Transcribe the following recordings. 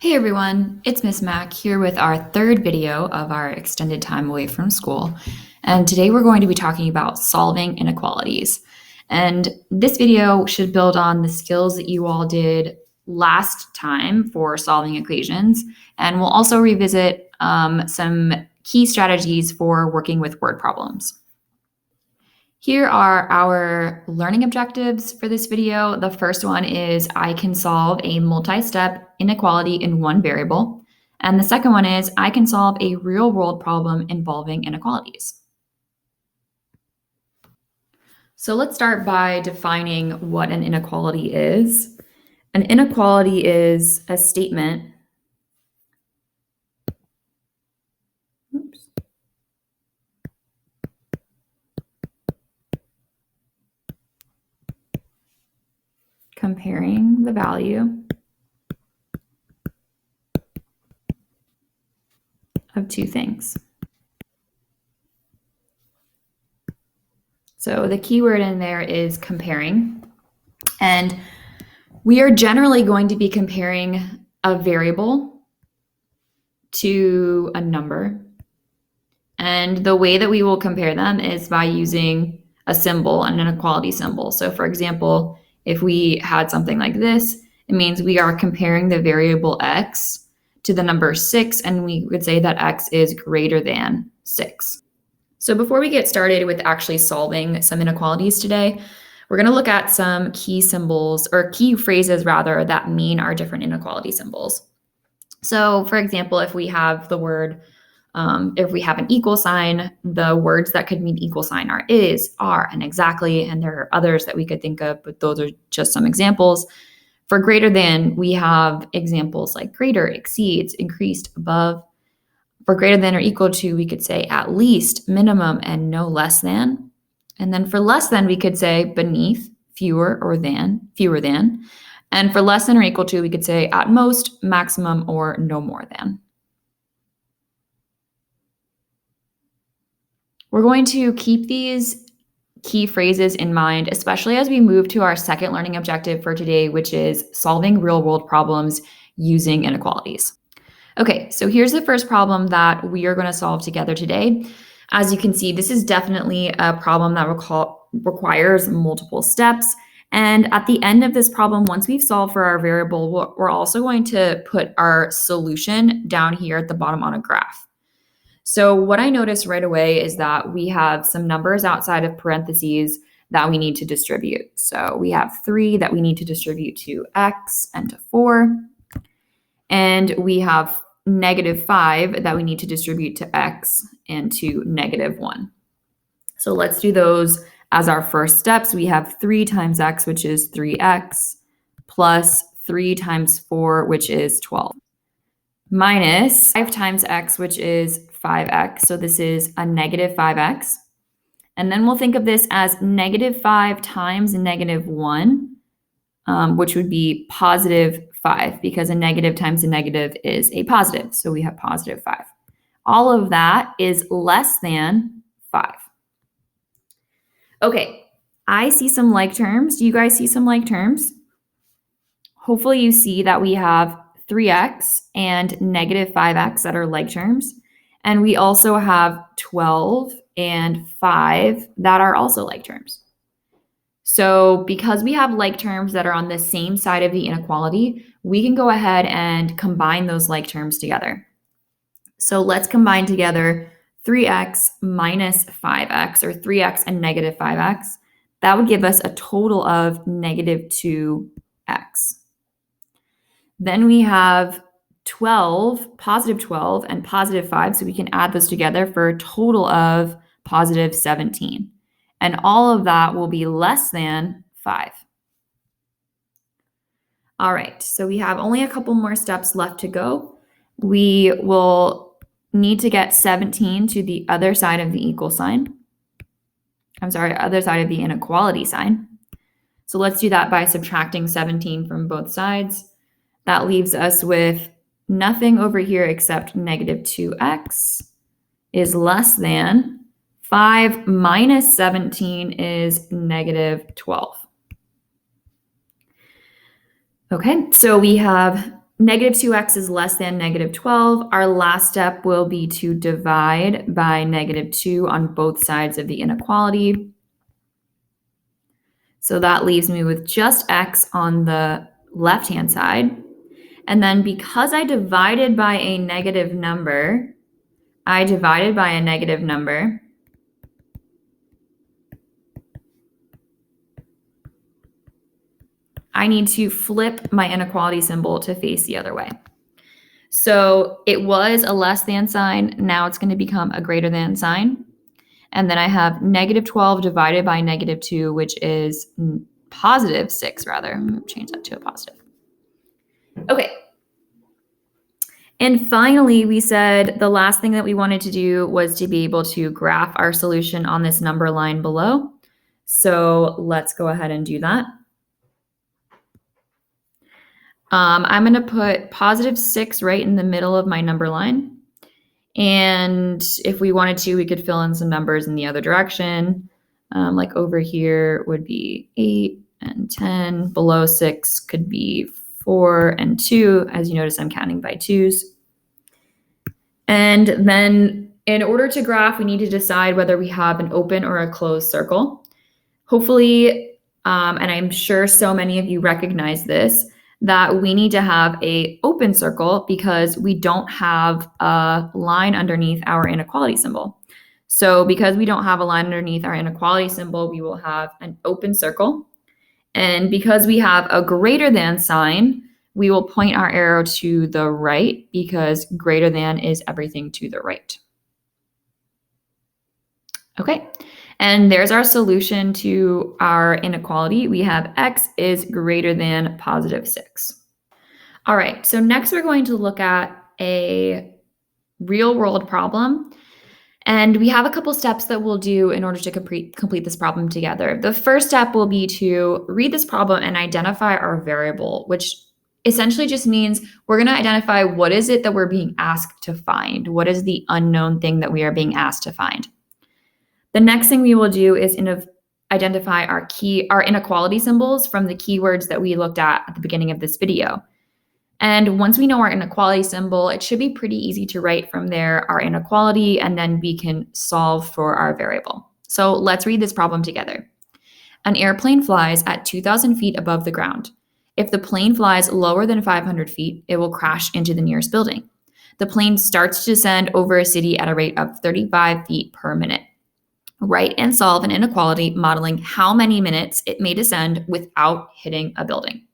Hey everyone, it's Miss Mac here with our third video of our extended time away from school. And today we're going to be talking about solving inequalities. And this video should build on the skills that you all did last time for solving equations. And we'll also revisit some key strategies for working with word problems. Here are our learning objectives for this video. The first one is I can solve a multi-step inequality in one variable. And the second one is I can solve a real-world problem involving inequalities. So let's start by defining what an inequality is. An inequality is a statement comparing the value of two things. So the key word in there is comparing. And we are generally going to be comparing a variable to a number. And the way that we will compare them is by using a symbol, an inequality symbol. So for example, if we had something like this, it means we are comparing the variable x to the number 6, and we would say that x is greater than 6. So before we get started with actually solving some inequalities today, we're going to look at some key symbols, or key phrases rather, that mean our different inequality symbols. So for example, if we have the word, if we have an equal sign, the words that could mean equal sign are is, are, and exactly, and there are others that we could think of, but those are just some examples. For greater than, we have examples like greater, exceeds, increased, above. For greater than or equal to, we could say at least, minimum, and no less than. And then for less than, we could say beneath, fewer, or than, fewer than. And for less than or equal to, we could say at most, maximum, or no more than. We're going to keep these key phrases in mind, especially as we move to our second learning objective for today, which is solving real-world problems using inequalities. Okay, so here's the first problem that we are going to solve together today. As you can see, this is definitely a problem that requires multiple steps. And at the end of this problem, once we've solved for our variable, we're also going to put our solution down here at the bottom on a graph. So what I noticed right away is that we have some numbers outside of parentheses that we need to distribute. So we have 3 that we need to distribute to x and to 4. And we have -5 that we need to distribute to x and to -1. So let's do those as our first steps. We have 3 times x, which is 3x, plus 3 times 4, which is 12, minus 5 times x, which is 5x. So this is a -5x. And then we'll think of this as -5 times -1, which would be +5, because a negative times a negative is a positive. So we have +5. All of that is less than 5. Okay, I see some like terms. Do you guys see some like terms? Hopefully you see that we have 3x and -5x that are like terms. And we also have 12 and 5 that are also like terms. So because we have like terms that are on the same side of the inequality, we can go ahead and combine those like terms together. So let's combine together 3x minus 5x, or 3x and -5x. That would give us a total of -2x. Then we have 12, +12, and +5, so we can add those together for a total of +17. And all of that will be less than 5. All right, so we have only a couple more steps left to go. We will need to get 17 to the other side of the equal sign. Other side of the inequality sign. So let's do that by subtracting 17 from both sides. That leaves us with nothing over here except -2x is less than 5 minus 17 is -12. Okay, so we have negative 2x is less than negative 12. Our last step will be to divide by negative 2 on both sides of the inequality. So that leaves me with just x on the left-hand side. And then because I divided by a negative number, I need to flip my inequality symbol to face the other way. So it was a less than sign. Now it's going to become a greater than sign. And then I have negative 12 divided by negative 2, which is positive 6, rather. I'm going to change that to a positive. Okay. And finally, we said the last thing that we wanted to do was to be able to graph our solution on this number line below. So let's go ahead and do that. I'm going to put positive 6 right in the middle of my number line. And if we wanted to, we could fill in some numbers in the other direction. Like over here would be 8 and 10. Below 6 could be 4 and 2. As you notice, I'm counting by twos. And then in order to graph, we need to decide whether we have an open or a closed circle. Hopefully, and I'm sure so many of you recognize this, that we need to have an open circle because we don't have a line underneath our inequality symbol. So because we don't have a line underneath our inequality symbol, we will have an open circle. And because we have a greater than sign, we will point our arrow to the right because greater than is everything to the right. Okay, and there's our solution to our inequality. We have x is greater than positive 6. All right, so next we're going to look at a real world problem. And we have a couple steps that we'll do in order to complete this problem together. The first step will be to read this problem and identify our variable, which essentially just means we're going to identify what is it that we're being asked to find. What is the unknown thing that we are being asked to find? The next thing we will do is identify our inequality symbols from the keywords that we looked at the beginning of this video. And once we know our inequality symbol, it should be pretty easy to write from there our inequality, and then we can solve for our variable. So let's read this problem together. An airplane flies at 2,000 feet above the ground. If the plane flies lower than 500 feet, it will crash into the nearest building. The plane starts to descend over a city at a rate of 35 feet per minute. Write and solve an inequality modeling how many minutes it may descend without hitting a building.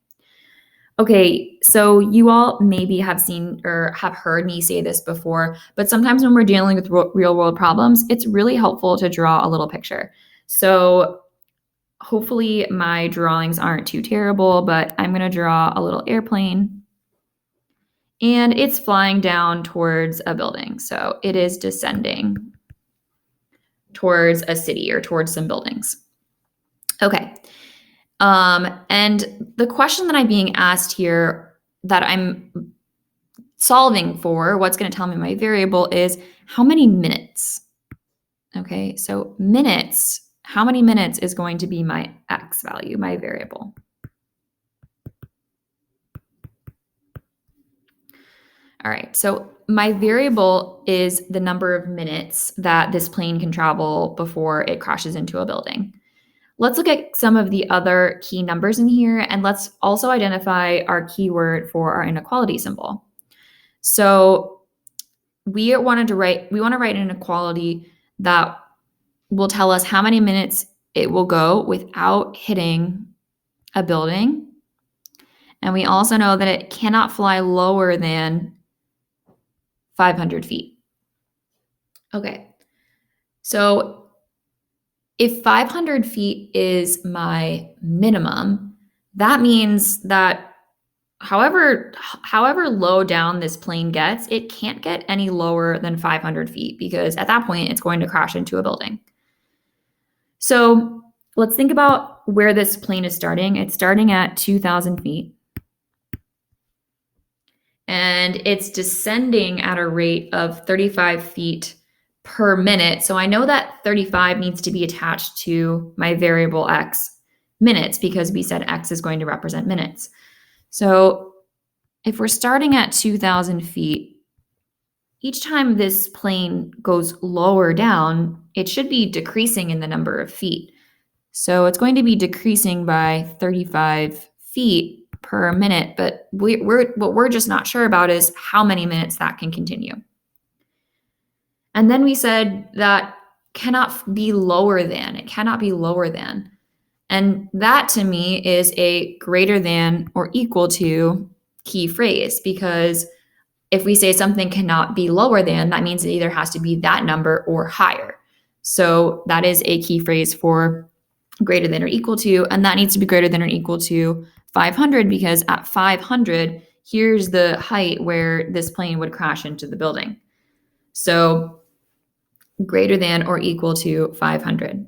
Okay, so you all maybe have seen or have heard me say this before, but sometimes when we're dealing with real world problems, it's really helpful to draw a little picture. So hopefully my drawings aren't too terrible, but I'm going to draw a little airplane and it's flying down towards a building. So it is descending towards a city or towards some buildings. Okay. And the question that I'm being asked here that I'm solving for, what's going to tell me my variable, is how many minutes. Okay, so minutes, how many minutes is going to be my x value, my variable. All right, so my variable is the number of minutes that this plane can travel before it crashes into a building. Let's look at some of the other key numbers in here, and let's also identify our keyword for our inequality symbol. So we want to write an inequality that will tell us how many minutes it will go without hitting a building. And we also know that it cannot fly lower than 500 feet. Okay, so if 500 feet is my minimum, that means that however low down this plane gets, it can't get any lower than 500 feet because at that point, it's going to crash into a building. So let's think about where this plane is starting. It's starting at 2,000 feet. And it's descending at a rate of 35 feet per minute. So I know that 35 needs to be attached to my variable x, minutes, because we said x is going to represent minutes. So if we're starting at 2,000 feet, each time this plane goes lower down, it should be decreasing in the number of feet. So it's going to be decreasing by 35 feet per minute, but what we're just not sure about is how many minutes that can continue. And then we said that cannot be lower than. It cannot be lower than. And that to me is a greater than or equal to key phrase, because if we say something cannot be lower than, that means it either has to be that number or higher. So that is a key phrase for greater than or equal to, and that needs to be greater than or equal to 500, because at 500, here's the height where this plane would crash into the building. So greater than or equal to 500.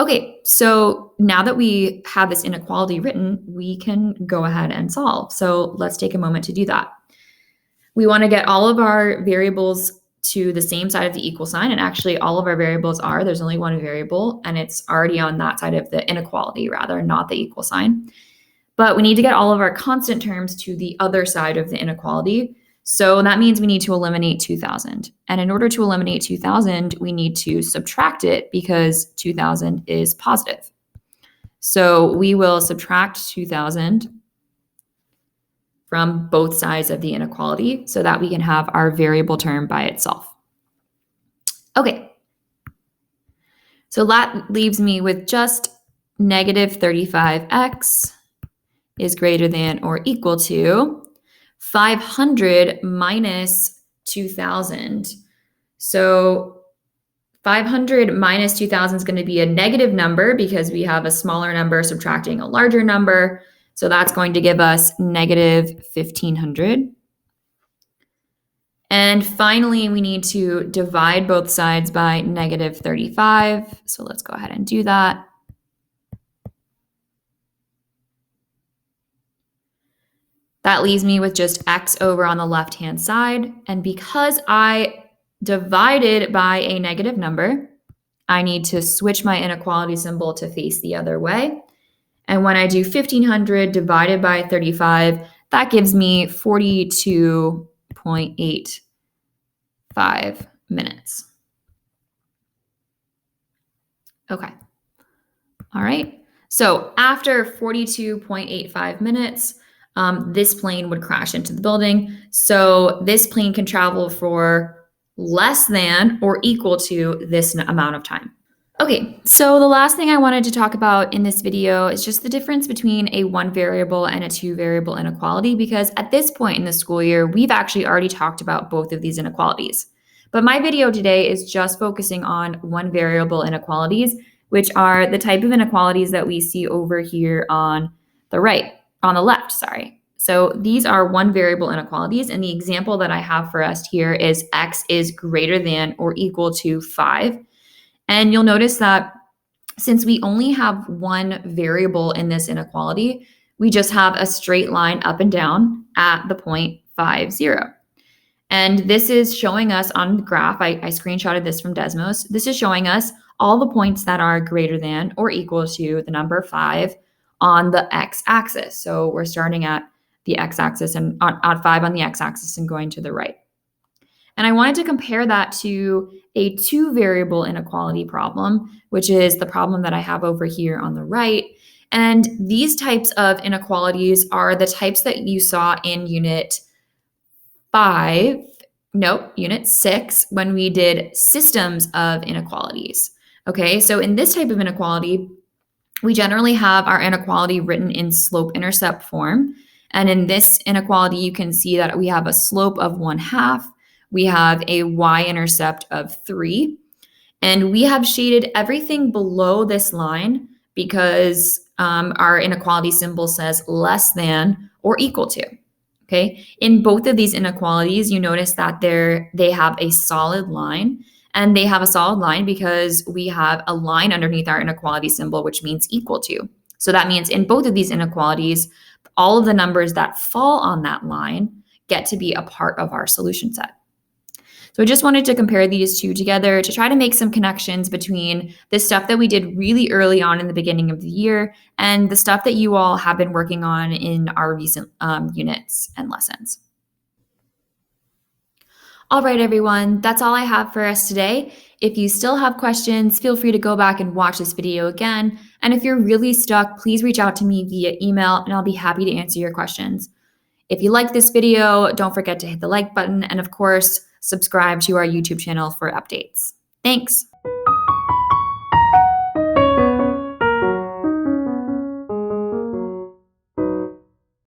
Okay, so now that we have this inequality written, we can go ahead and solve. So let's take a moment to do that. We want to get all of our variables to the same side of the equal sign, and actually all of our variables are, there's only one variable, and it's already on that side of the inequality rather, not the equal sign. But we need to get all of our constant terms to the other side of the inequality. So that means we need to eliminate 2,000. And in order to eliminate 2,000, we need to subtract it because 2,000 is positive. So we will subtract 2,000 from both sides of the inequality so that we can have our variable term by itself. Okay. So that leaves me with just negative 35x is greater than or equal to 500 minus 2,000. So 500 minus 2,000 is going to be a negative number because we have a smaller number subtracting a larger number. So that's going to give us negative 1,500. And finally, we need to divide both sides by negative 35. So let's go ahead and do that. That leaves me with just x over on the left-hand side. And because I divided by a negative number, I need to switch my inequality symbol to face the other way. And when I do 1,500 divided by 35, that gives me 42.85 minutes. Okay. All right. So after 42.85 minutes, this plane would crash into the building. So this plane can travel for less than or equal to this amount of time. Okay, so the last thing I wanted to talk about in this video is just the difference between a one variable and a two variable inequality, because at this point in the school year, we've actually already talked about both of these inequalities. But my video today is just focusing on one variable inequalities, which are the type of inequalities that we see over here on the left. So these are one variable inequalities, and the example that I have for us here is x is greater than or equal to 5. And you'll notice that since we only have one variable in this inequality, we just have a straight line up and down at the point 5, 0. And this is showing us on the graph, I screenshotted this from Desmos. This is showing us all the points that are greater than or equal to the number 5 on the x-axis. So we're starting at the x-axis and on 5 on the x-axis and going to the right. And I wanted to compare that to a two variable inequality problem, which is the problem that I have over here on the right. And these types of inequalities are the types that you saw in unit 6 when we did systems of inequalities. Okay, so in this type of inequality, we generally have our inequality written in slope-intercept form. And in this inequality, you can see that we have a slope of 1/2. We have a y-intercept of 3, and we have shaded everything below this line because our inequality symbol says less than or equal to. Okay, in both of these inequalities, you notice that they have a solid line, and they have a solid line because we have a line underneath our inequality symbol, which means equal to. So that means in both of these inequalities, all of the numbers that fall on that line get to be a part of our solution set. So I just wanted to compare these two together to try to make some connections between the stuff that we did really early on in the beginning of the year and the stuff that you all have been working on in our recent units and lessons. All right, everyone, that's all I have for us today. If you still have questions, feel free to go back and watch this video again. And if you're really stuck, please reach out to me via email and I'll be happy to answer your questions. If you like this video, don't forget to hit the like button and, of course, subscribe to our YouTube channel for updates. Thanks.